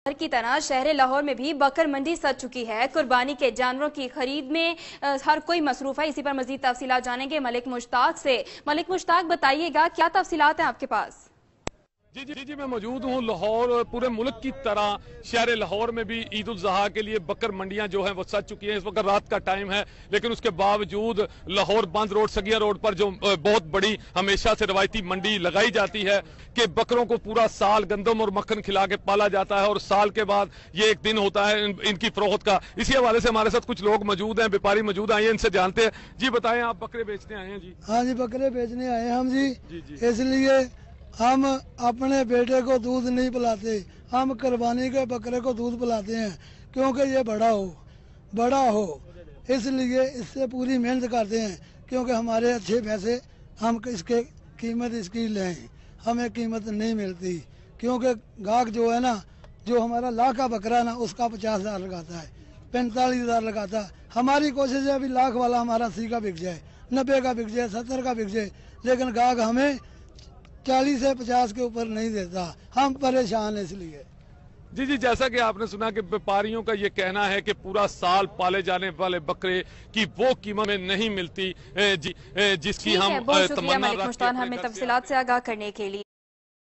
की तरह शहर लाहौर में भी बकर मंडी सज चुकी है। कुर्बानी के जानवरों की खरीद में हर कोई मसरूफ है। इसी पर मजीद तफसीलात जानेंगे मलिक मुश्ताक से। मलिक मुश्ताक, बताइएगा क्या तफसीलात हैं आपके पास? जी मैं मौजूद हूँ लाहौर। पूरे मुल्क की तरह शहर लाहौर में भी ईद उल ज़ुहा के लिए बकर मंडियां जो हैं वो सज चुकी हैं। इस वक्त रात का टाइम है, लेकिन उसके बावजूद लाहौर बंद रोड सगिया रोड पर जो बहुत बड़ी हमेशा से रवायती मंडी लगाई जाती है कि बकरों को पूरा साल गंदम और मक्खन खिला के पाला जाता है और साल के बाद ये एक दिन होता है इनकी फरोख्त का। इसी हवाले से हमारे साथ कुछ लोग मौजूद हैं, व्यापारी मौजूद आए हैं, इनसे जानते हैं। जी बताएं, आप बकरे बेचने आए हैं? जी हाँ जी, बकरे बेचने आए हैं हम जी। इसलिए हम अपने बेटे को दूध नहीं पिलाते, हम कुर्बानी के बकरे को दूध पिलाते हैं क्योंकि ये बड़ा हो, इसलिए इससे पूरी मेहनत करते हैं क्योंकि हमारे अच्छे पैसे हम इसके कीमत इसकी लें, हमें कीमत नहीं मिलती क्योंकि गाहक जो है ना, जो हमारा लाख का बकरा ना उसका 50,000 लगाता है, 45,000 लगाता है। हमारी कोशिश है अभी लाख वाला हमारा 80 का बिक जाए, 90 का बिक जाए, 70 का बिक जाए, लेकिन गाहक हमें 40 से 50 के ऊपर नहीं देता। हम परेशान हैं इसलिए। जी जैसा कि आपने सुना कि व्यापारियों का ये कहना है कि पूरा साल पाले जाने वाले बकरे की वो कीमत में नहीं मिलती जिसकी हम तमन्ना रखते हैं। हमें तफसीलात से आगाह करने के लिए।